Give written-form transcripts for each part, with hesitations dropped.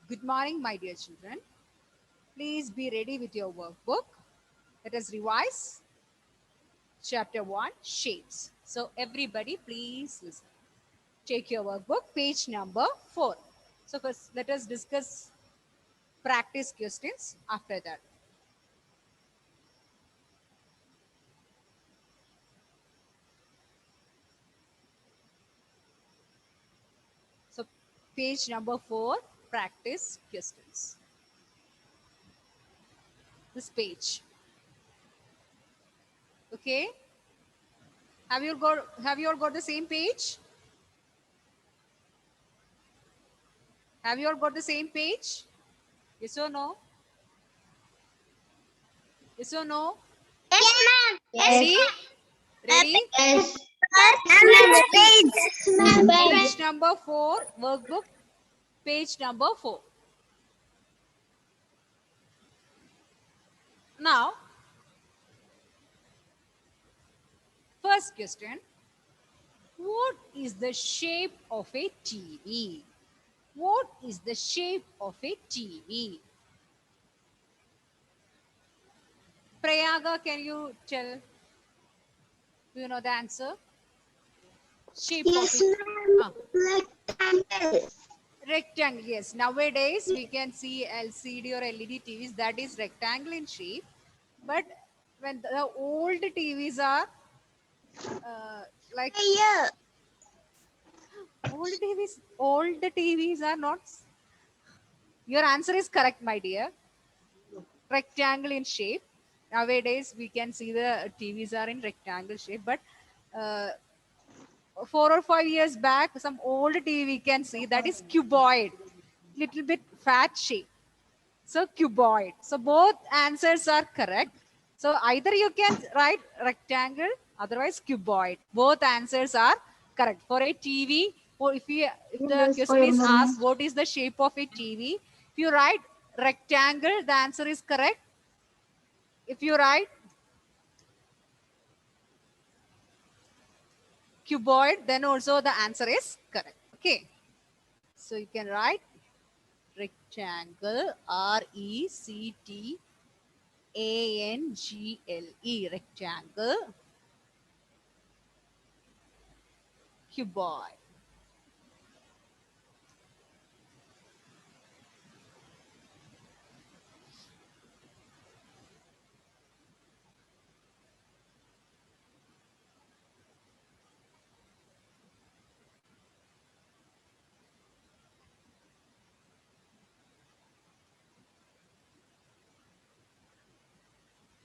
Good morning, my dear children. Please be ready with your workbook. Let us revise chapter 1 shapes. So, everybody, please listen. Take your workbook, page number 4. So, first, let us discuss practice questions after that. So, page number 4, practice questions. This page. Okay? Have you all got the same page? Have you all got the same page? Yes or no? Yes or no? Yes, ma'am. Ready? Ready? Yes. Yes, ma'am. Page number 4, workbook, page number 4. Now, first question. What is the shape of a TV? What is the shape of a TV? Prayaga, can you tell? Do you know the answer? Shape of Yes, it. ma'am. Rectangle. Rectangle, yes. Nowadays, we can see LCD or LED TVs that is rectangle in shape. But when the old TVs are uh, like Yeah. old TVs are not. Your answer is correct, my dear. Rectangle in shape. Nowadays, we can see the TVs are in rectangle shape, but uh, 4 or 5 years back, some old TV we can see that is cuboid, little bit fat shape. So cuboid. So both answers are correct. So either you can write rectangle, otherwise cuboid. Both answers are correct. For a TV, or if the question is asked what is the shape of a TV, if you write rectangle, the answer is correct. If you write cuboid, then also the answer is correct. Okay. So you can write rectangle, RECTANGLE, rectangle, cuboid.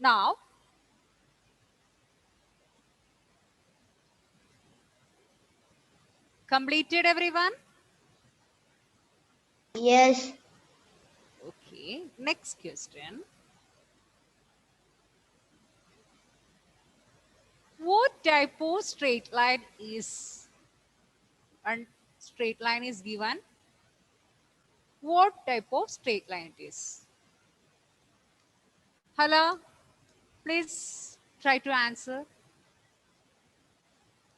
Now, completed everyone? Yes. Okay, next question. What type of straight line is, and straight line is given? What type of straight line it is? Hello, please try to answer.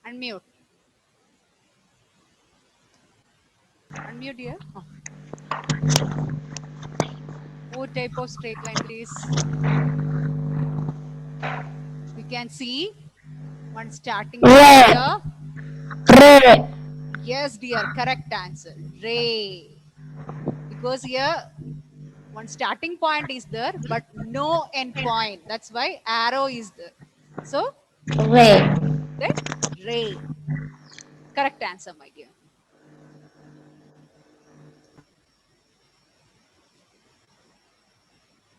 Unmute. Unmute dear. Oh. What type of straight line it is? We can see one starting point Ray. here. Ray. Yes, dear, correct answer. Ray. Because here one starting point is there, but no end point. That's why arrow is there. So Ray. that ray. Correct answer, my dear.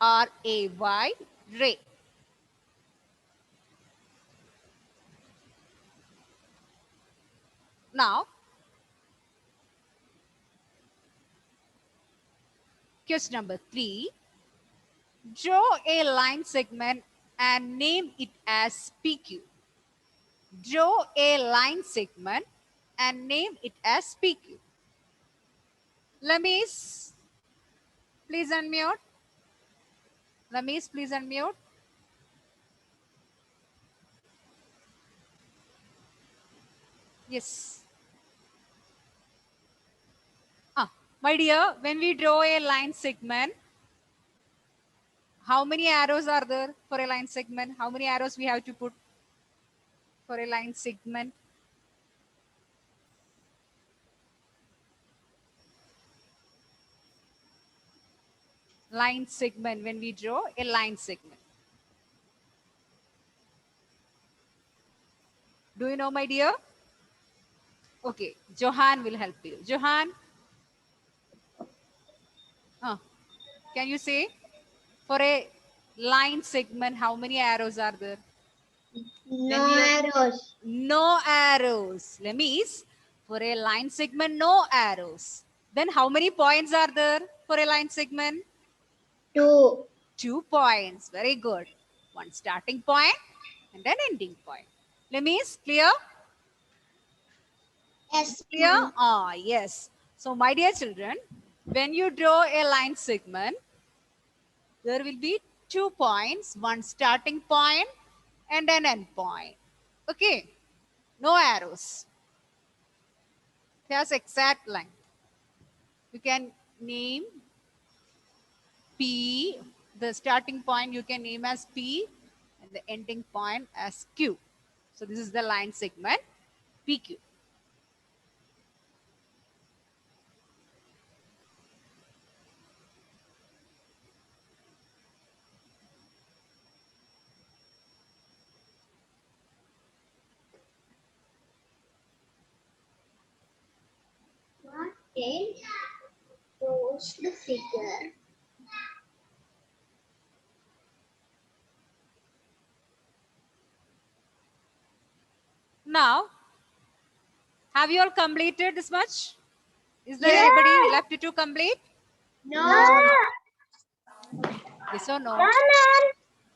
RAY, ray. Now, question number 3. Draw a line segment and name it as PQ. Draw a line segment and name it as PQ. Lamis, please unmute. Lamis, please unmute. Yes. Ah, My dear, when we draw a line segment, how many arrows are there for a line segment? How many arrows we have to put for a line segment? Line segment, when we draw a line segment. Do you know, my dear? Okay, Johan will help you. Johan, can you say for a line segment, how many arrows are there? No arrows. No arrows. Lemis, for a line segment, no arrows. Then how many points are there for a line segment? 2. 2 points. Very good. One starting point and an ending point. Lemis, clear? Yes. Clear? Ah, yes. So, my dear children, when you draw a line segment, there will be 2 points, one starting point and an end point. Okay? No arrows. Here's exact line. You can name P, the starting point you can name as P and the ending point as Q. So this is the line segment PQ. What is the figure? Now, have you all completed this much? Is there Yeah. anybody left to complete? No. Yes or no? No,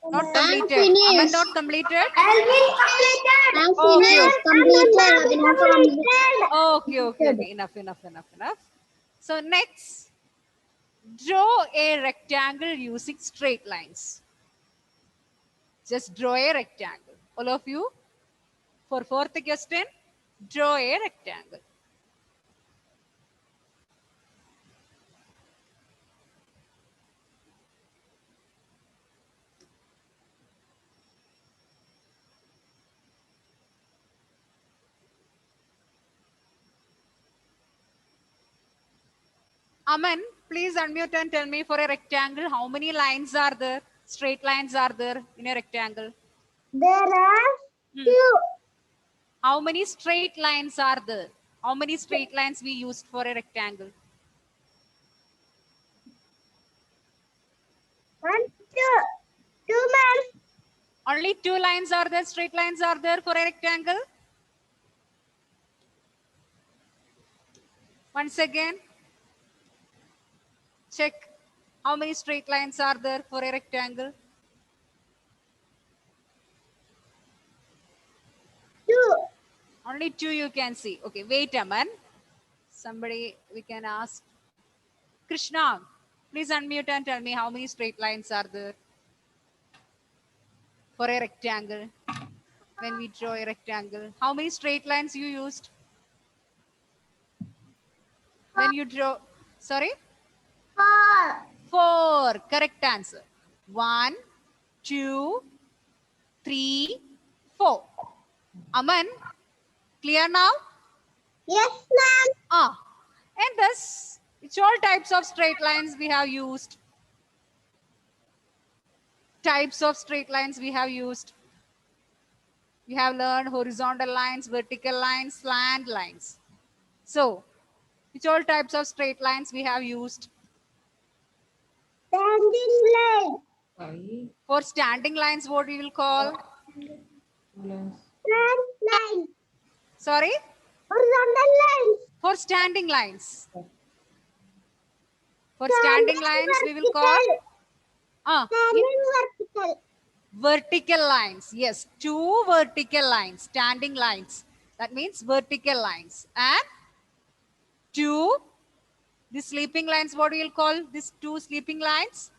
Not completed. finished. Aman not completed? Alvin completed. I'm Okay, finished. Completed. Okay, okay, okay. Enough. So next, draw a rectangle using straight lines. Just draw a rectangle. All of you, for fourth question, draw a rectangle. Aman, please unmute and tell me for a rectangle, how many lines are there? Straight lines are there in a rectangle? There are 2. How many straight lines are there? How many straight lines we used for a rectangle? 1, 2. 2 man. Only 2 lines are there, straight lines are there for a rectangle? Once again, check how many straight lines are there for a rectangle? 2. Only 2 you can see. Okay, wait, Aman. Somebody we can ask. Krishna, please unmute and tell me how many straight lines are there for a rectangle. When we draw a rectangle, how many straight lines you used? When you draw, sorry? 4. 4. Correct answer. 1, 2, 3, 4. Aman, clear now? Yes, ma'am. And thus, it's all types of straight lines we have used. Types of straight lines we have used. We have learned horizontal lines, vertical lines, slant lines. So, which all types of straight lines we have used? Standing line. For standing lines, what we will call? Straight line. Sorry? Horizontal lines. For standing lines. For standing lines, we will call? Standing vertical. Vertical lines. Yes, 2 vertical lines, standing lines. That means vertical lines. And 2, the sleeping lines, what we will call these 2 sleeping lines?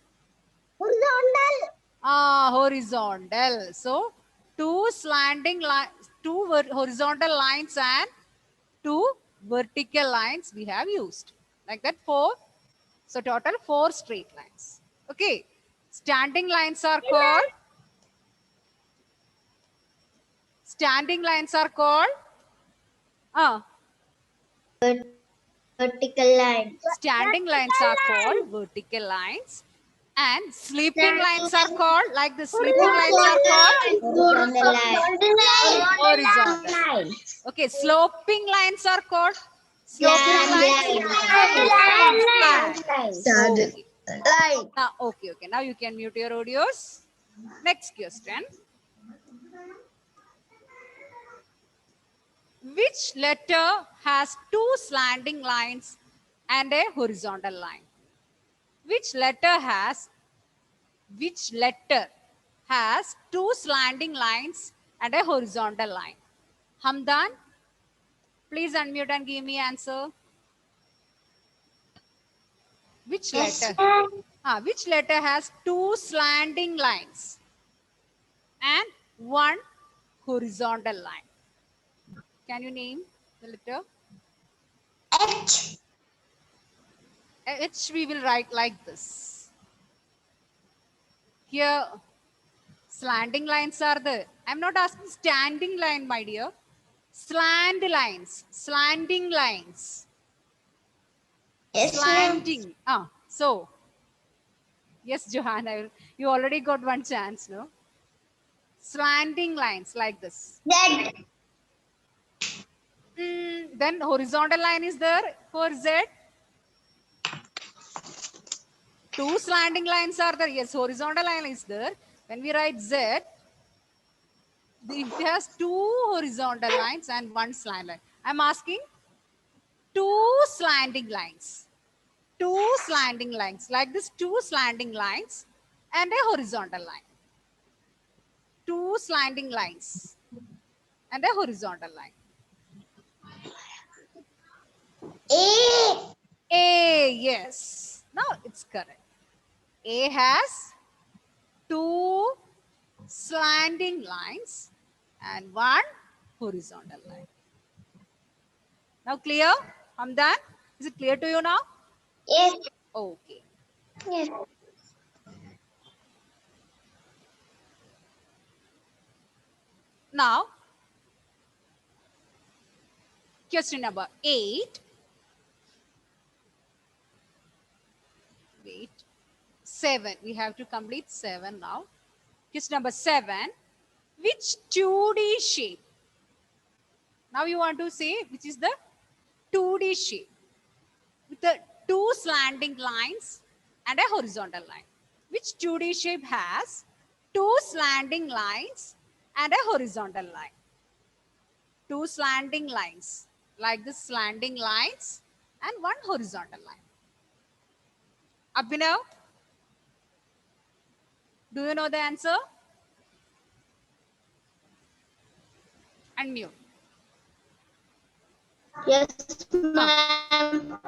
Horizontal. Horizontal. So, 2 slanting lines, 2 horizontal lines and 2 vertical lines we have used. Like that, 4. So total 4 straight lines. Okay. Standing lines are called Vertical lines. standing lines are called vertical lines, and sleeping lines are called, like the sleeping lines are called Horizontal lines. horizontal. Okay, sloping lines are called sloping lines. Slant. Okay. Okay. Now you can mute your audios. Next question. Which letter has 2 slanting lines and a horizontal line? Which letter has 2 slanting lines and a horizontal line? Hamdan, please unmute and give me answer. Which letter? Which letter has 2 slanting lines and 1 horizontal line? Can you name the letter? H. H we will write like this. Here, slanting lines are there. I'm not asking standing line, my dear. Slant lines, slanting lines. Yes, Slanting. So, yes, Johanna, you already got one chance, no? Slanting lines like this. Z. Then horizontal line is there for Z. 2 slanting lines are there. Yes, horizontal line is there. When we write Z, it has 2 horizontal lines and 1 slant line. I'm asking 2 slanting lines. 2 slanting lines. Like this, 2 slanting lines and a horizontal line. 2 slanting lines and a horizontal line. A. A, yes. Now it's correct. A has 2 slanting lines and 1 horizontal line. Now clear? Hamdan? Is it clear to you now? Yes. Okay. Yes. Now, question number 8. Wait. 7. We have to complete 7 now. Question number 7. Which 2D shape? Now you want to say which is the 2D shape with the 2 slanting lines and a horizontal line. Which 2D shape has 2 slanting lines and a horizontal line? 2 slanting lines, like this slanting lines and 1 horizontal line. Abhinav, do you know the answer? Unmute. Yes, ma'am.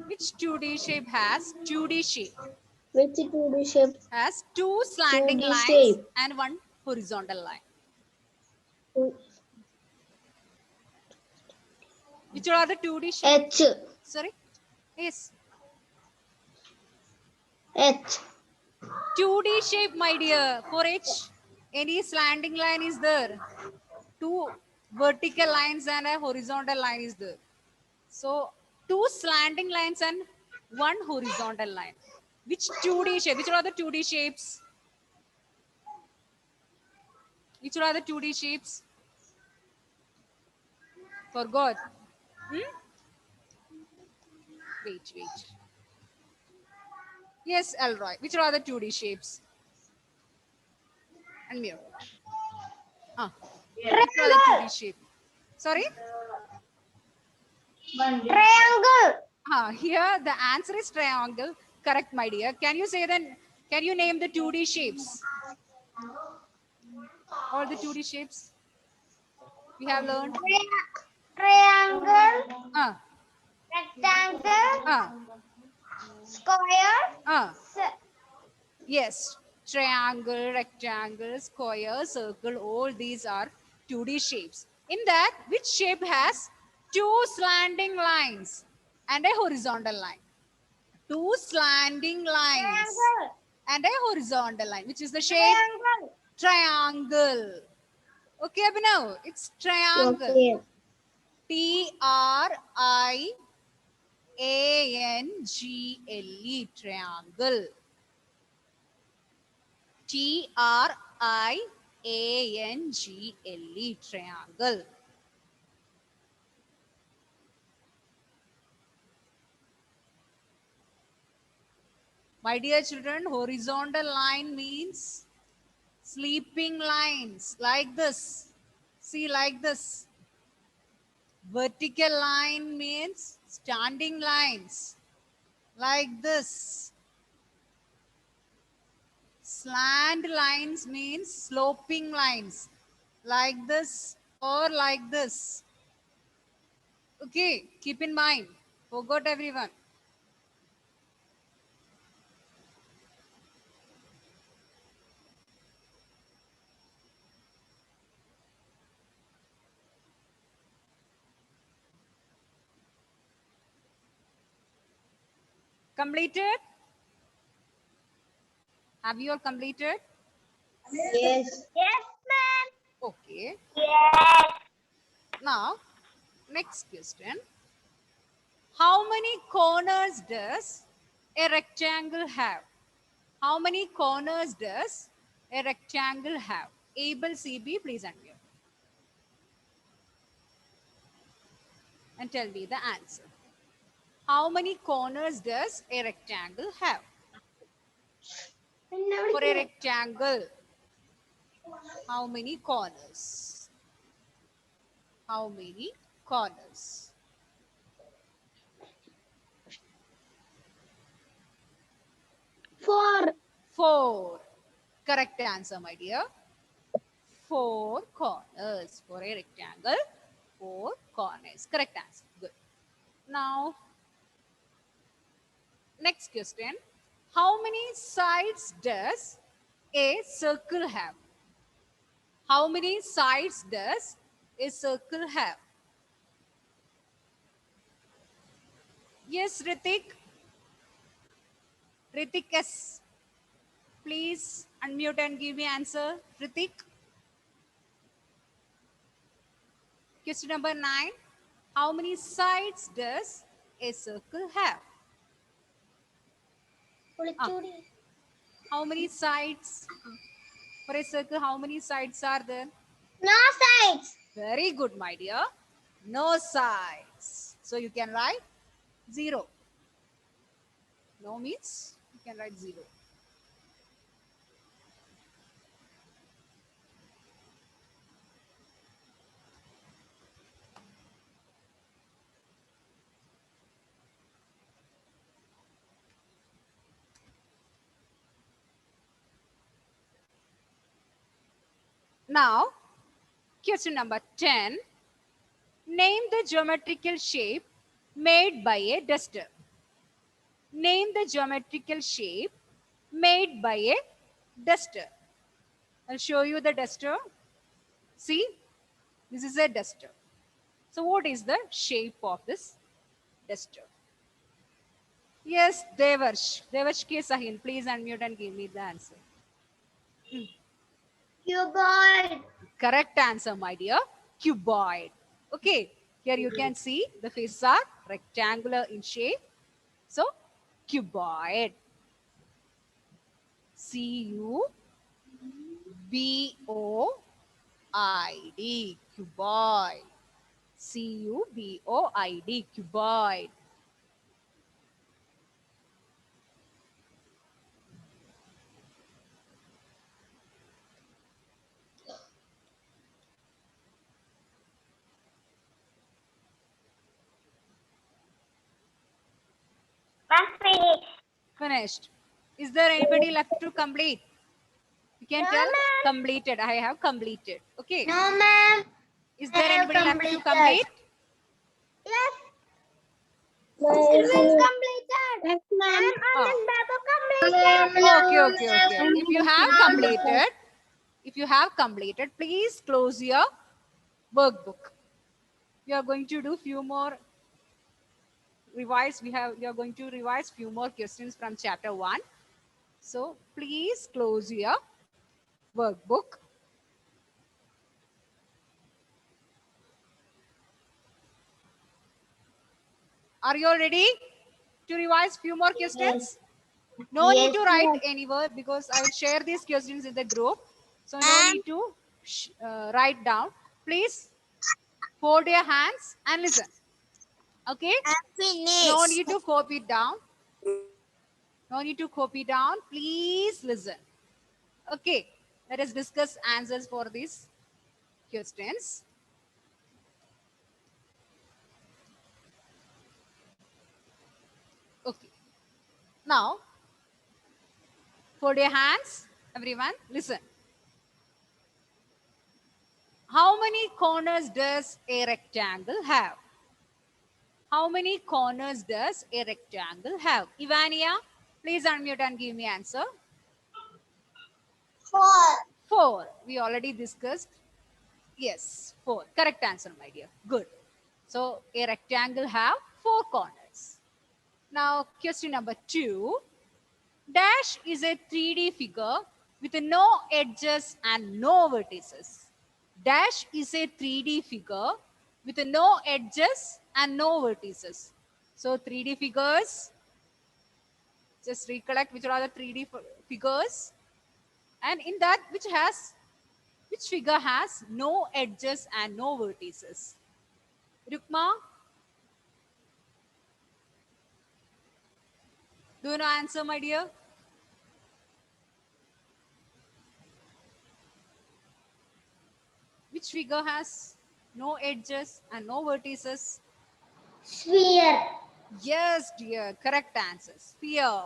Which 2D shape has 2D shape? Which 2D shape? Has 2 slanting 2D lines shape. and 1 horizontal line. Which are the 2D shapes? H. Sorry? Yes. H. 2D shape, my dear. For H, any slanting line is there. 2 vertical lines and a horizontal line is there. So, 2 slanting lines and 1 horizontal line. Which 2D shape? Which are the 2D shapes? Which are the 2D shapes? Forgot. Wait. Yes, Elroy. Which are the 2D shapes? Unmute. Which are the 2D shape? Sorry? Triangle. Here the answer is triangle. Correct, my dear. Can you say then? Can you name the 2D shapes? All the 2D shapes we have learned? Triangle. Rectangle. Square. Yes. Triangle, rectangle, square, circle, all these are 2D shapes. In that, which shape has 2 slanting lines? and a horizontal line. Two slanting lines and a horizontal line, which is the shape triangle. Okay, Abhinav, it's triangle. Okay. Triangle, triangle. Triangle, triangle. My dear children, horizontal line means sleeping lines like this. See, like this. Vertical line means standing lines like this. Slant lines means sloping lines like this or like this. Okay, keep in mind. Forgot everyone. Completed? Have you all completed? Yes. Yes, ma'am. Okay. Yes. Now, next question. How many corners does a rectangle have? How many corners does a rectangle have? Able CB, please unmute and tell me the answer. How many corners does a rectangle have? For a rectangle, how many corners? How many corners? 4. 4. Correct answer, my dear. 4 corners. For a rectangle, 4 corners. Correct answer. Good. Now, next question. How many sides does a circle have? How many sides does a circle have? Yes, Ritik. Ritik S. Please unmute and give me answer. Ritik. Question number 9. How many sides does a circle have? How many sides? For a circle, how many sides are there? No sides. Very good, my dear. No sides. So you can write 0. No means you can write 0. Now, question number 10. Name the geometrical shape made by a duster. Name the geometrical shape made by a duster. I'll show you the duster. See, this is a duster. So what is the shape of this duster? Yes, Devarsh. Devarsh K. Sahin, please unmute and give me the answer. Cuboid. Correct answer, my dear. Cuboid. Okay, here you can see the faces are rectangular in shape. So, cuboid. C-U-B-O-I-D. Cuboid. C-U-B-O-I-D. Cuboid. Finished. Is there anybody left to complete? You can No, tell ma'am. completed. I have completed. Okay. No, ma'am. Is I there have anybody left to completed. complete? Yes. It is completed. Yes, ma'am. Okay. If you have completed, please close your workbook. We are going to do few more revise. We are going to revise few more questions from chapter 1. So please close your workbook. Are you all ready to revise few more questions? No need to write anywhere because I will share these questions in the group. So no need to write down. Please fold your hands and listen. Okay? No need to copy it down. No need to copy down. Please listen. Okay. Let us discuss answers for these questions. Okay. Now, fold your hands. Everyone, listen. How many corners does a rectangle have? How many corners does a rectangle have? Ivania, please unmute and give me answer. 4. 4. We already discussed. Yes, 4. Correct answer, my dear. Good. So a rectangle have 4 corners. Now question number 2. Dash is a 3D figure with no edges and no vertices. Dash is a 3D figure with no edges and no vertices. So 3D figures, just recollect which are the 3D figures, and in that which figure has no edges and no vertices? Rukma, do you know answer, my dear? Which figure has no edges and no vertices? Sphere. Yes, dear. Correct answer. Sphere.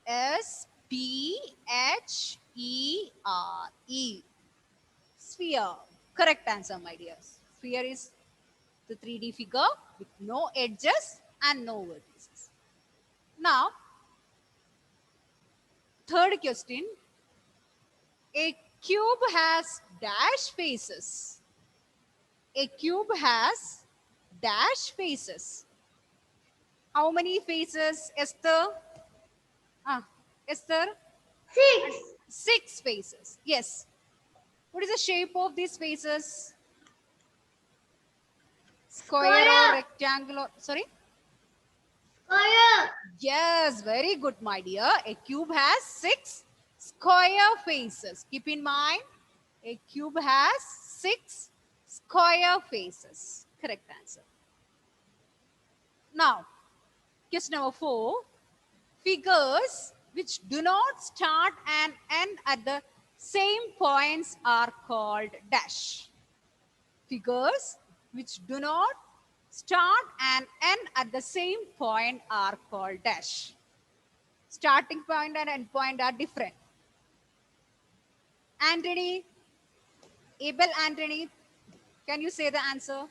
S-P-H-E-R-E. Sphere. Correct answer, my dear. Sphere is the 3D figure with no edges and no vertices. Now, third question. A cube has dash faces. A cube has dash faces. How many faces, Esther? Esther? 6. 6 faces. Yes. What is the shape of these faces? Square or rectangular? Sorry? Square. Yes, very good, my dear. A cube has 6 square faces. Keep in mind, a cube has 6 square faces. Correct answer. Now, question number 4. Figures which do not start and end at the same points are called dash. Figures which do not start and end at the same point are called dash. Starting point and end point are different. Anthony, Abel Anthony, can you say the answer?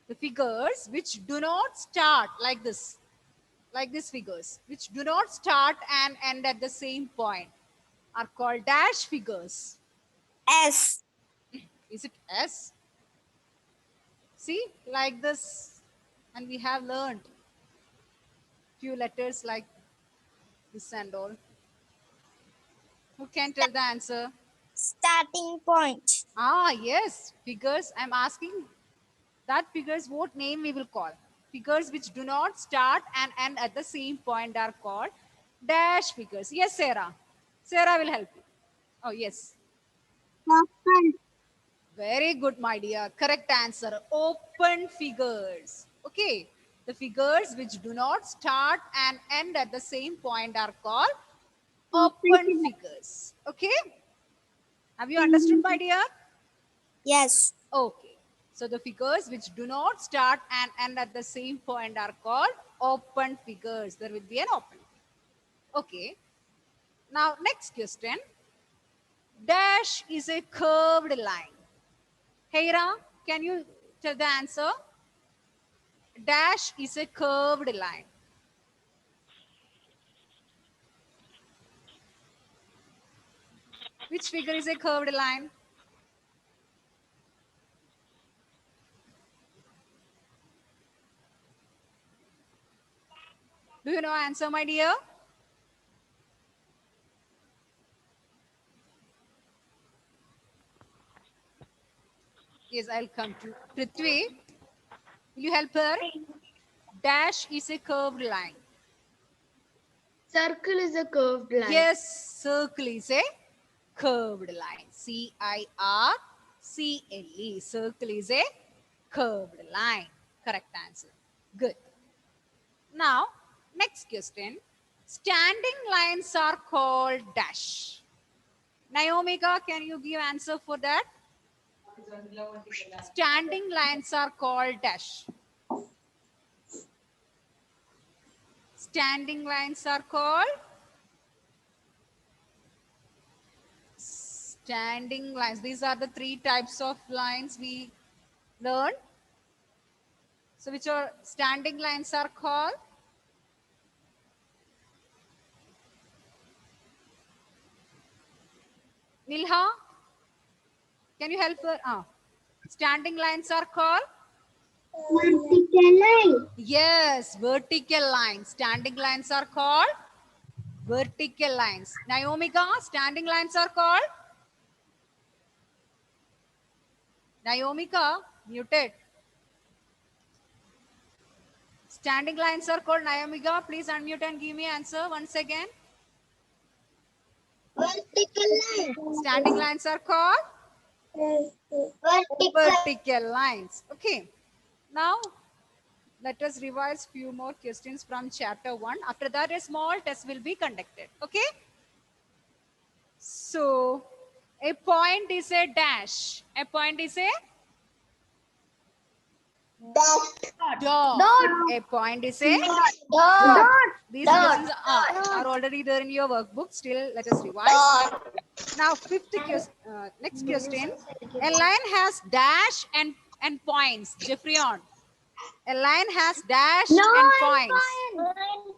The figures which do not start like this, like these figures, which do not start and end at the same point are called dash figures. S. Is it S? See, like this. And we have learned few letters like this and all. Who can tell the answer? Starting point. Ah, yes. Figures. I'm asking that figures what name we will call. Figures which do not start and end at the same point are called dash figures. Yes, Sarah. Sarah will help you. Oh, yes. Open. Very good, my dear. Correct answer. Open figures. Okay. The figures which do not start and end at the same point are called open figures. Okay. Have you understood, my dear? Yes. Okay. So the figures which do not start and end at the same point are called open figures. There will be an open. Okay. Now, next question. Dash is a curved line. Heira, can you tell the answer? Dash is a curved line. Which figure is a curved line? Do you know answer, my dear? Yes, I'll come to Prithvi. Will you help her? Dash is a curved line. Circle is a curved line. Yes, circle is a curved line. CIRCLE. Circle is a curved line. Correct answer. Good. Now, next question. Standing lines are called dash. Naomika, can you give answer for that? Standing lines are called dash. Standing lines are called standing lines. These are the three types of lines we learned. So which are standing lines are called? Nilha, can you help her? Standing lines are called? Vertical line. Yes, vertical lines. Standing lines are called vertical lines. Naomika, standing lines are called? Naomika, muted. Standing lines are called Naomika. Please unmute and give me answer once again. Vertical line. Standing lines are called vertical lines. Okay. Now, let us revise few more questions from chapter 1. After that, a small test will be conducted. Okay. So, a point is a dash. A point is a dot. A point is a dot. These questions are already there in your workbook. Still, let us revise. Now, next question. A line has dash and points. Jeffreyon. A line has dash and points.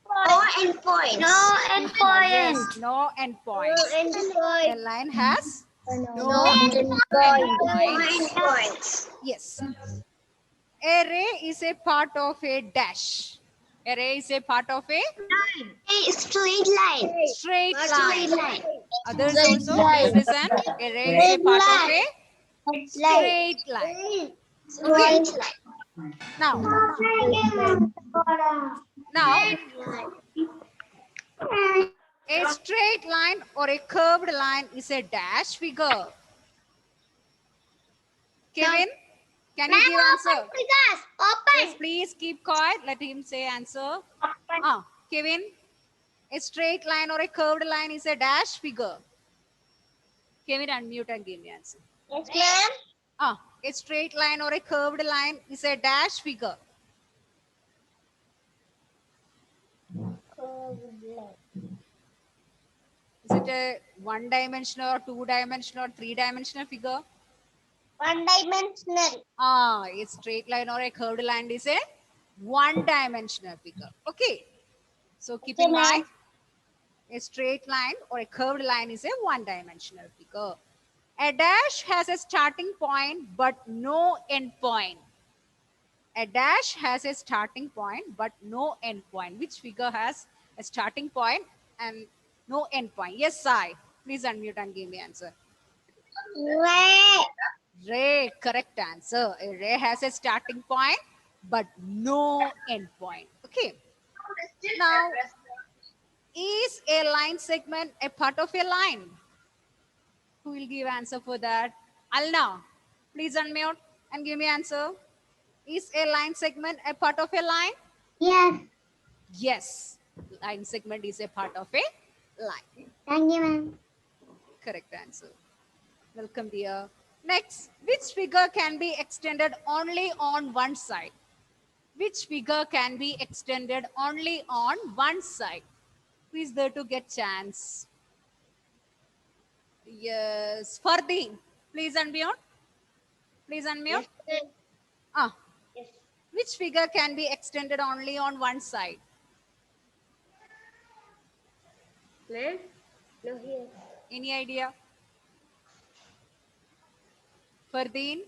No endpoints. Yes, no endpoints. A line has no endpoints. Yes. A ray is a part of a dash. A ray is a part of a Straight line. straight line. Others also, please listen. A ray is a part of a straight line. Now, a straight line or a curved line is a dash figure. Kevin, can you give answer? Yes, please keep quiet. Let him say answer. Kevin, a straight line or a curved line is a dash figure. Kevin, unmute and give me answer. Yes, ma'am. A straight line or a curved line is a dash figure. Is it a one-dimensional or two-dimensional or three-dimensional figure? One-dimensional. A straight line or a curved line is a one-dimensional figure. Okay. So keep in mind, a straight line or a curved line is a one-dimensional figure. A dash has a starting point but no end point. A dash has a starting point but no end point. Which figure has a starting point and no end point? Yes, Sai. Please unmute and give me answer. Ray, correct answer. A ray has a starting point but no end point. Okay. Now, is a line segment a part of a line? Who will give answer for that? Alna, please unmute and give me answer. Is a line segment a part of a line? Yes. Yes. Line segment is a part of a line. Thank you, ma'am. Correct answer. Welcome, dear. Next, which figure can be extended only on one side? Which figure can be extended only on one side? Who is there to get chance? Yes, Fardeen. Please unmute. Please unmute. Yes. Yes. Which figure can be extended only on one side? Left? No, here. Any idea? Fardeen?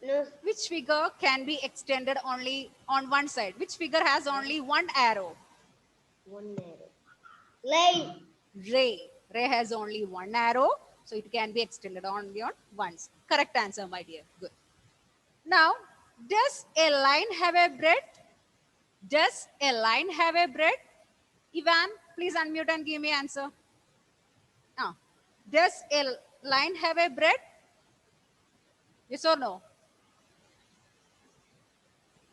No. Which figure can be extended only on one side? Which figure has only one arrow? One arrow. Line. Ray. Ray has only one arrow, so it can be extended only on once. Correct answer, my dear. Good. Now, does a line have a breadth? Does a line have a breadth? Ivan, please unmute and give me answer. Ah, does a line have a breadth? Yes or no?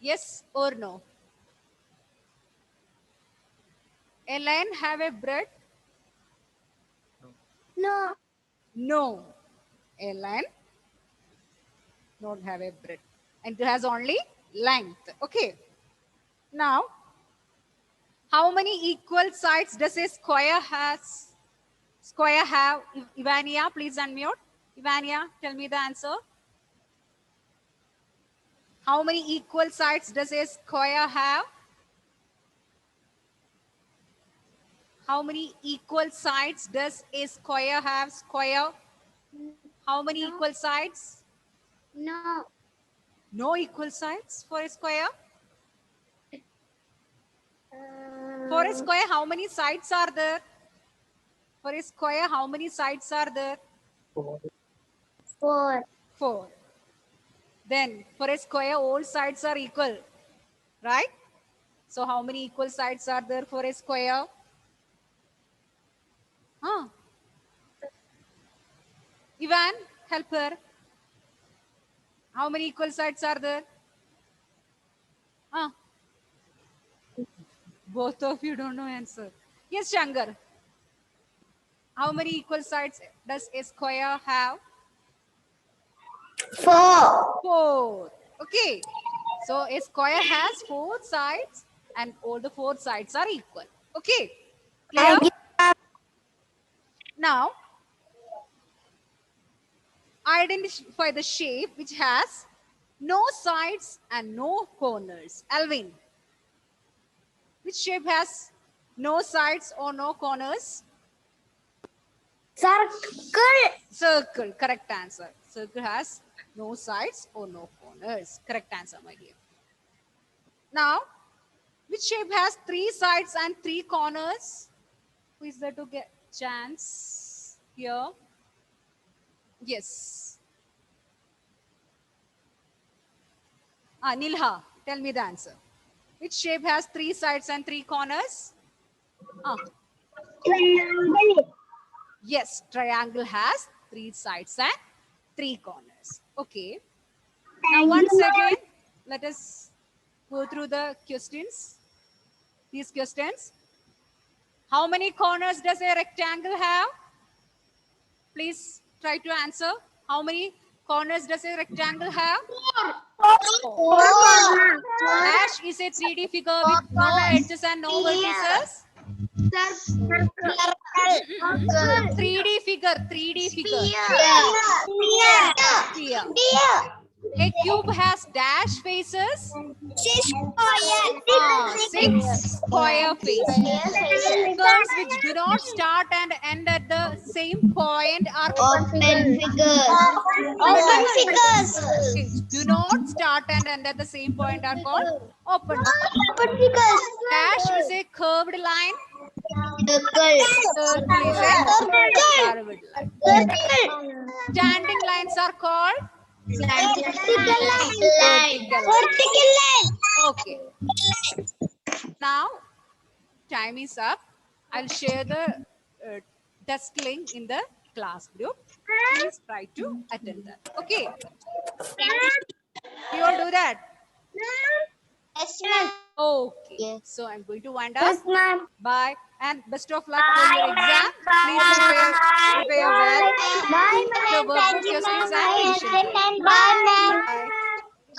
Yes or no? A line have a breadth? No. No. A line don't have a breadth. And it has only length. Okay. Now, how many equal sides does a square has? Square have? Ivania, please unmute. Ivania, tell me the answer. How many equal sides does a square have? How many equal sides does a square have? Square. How many No. equal sides? No. No equal sides for a square. Uh, For a square, how many sides are there? For a square, how many sides are there? 4. 4. Then for a square, all sides are equal, right? So how many equal sides are there for a square? Huh? Ivan, help her. How many equal sides are there? Huh? Both of you don't know answer. Yes, Shankar. How many equal sides does a square have? 4. 4. Okay. So a square has 4 sides and all the 4 sides are equal. Okay. Clear? Now, identify the shape which has no sides and no corners. Alvin, which shape has no sides or no corners? Circle. Circle. Correct answer. Circle has no sides or no corners. Correct answer, my dear. Now, which shape has 3 sides and 3 corners? Who is there to get chance here? Yes. Nilha, tell me the answer. Which shape has 3 sides and 3 corners? Triangle. Yes, triangle has 3 sides and 3 corners. Okay. Now once again, let us go through the questions. These questions. How many corners does a rectangle have? Please try to answer. How many corners does a rectangle have? 4. Dash is a 3D figure with no edges and no vertices. 3D figure, 3D figure. Sphere. A cube has dash faces. 6 square faces. Figures which do not start and end at the same point are Open figures. open figures. Which do not start and end at the same point are called open figures. Open figures. Dash is a curved line. Circle. Circle is a curved line. Standing lines are called Vertical line. vertical line. Vertical line. Okay. Now, time is up. I'll share the test link in the class group. Please try to attend that. Okay. You all do that? Yes, ma'am. Okay. Yes. So I'm going to wind up. Yes, ma'am. Bye. And best of luck for your exam. Please prepare well. Bye, The ma'am. workbook Thank you, questions ma'am. and revision. Bye, ma'am. Bye.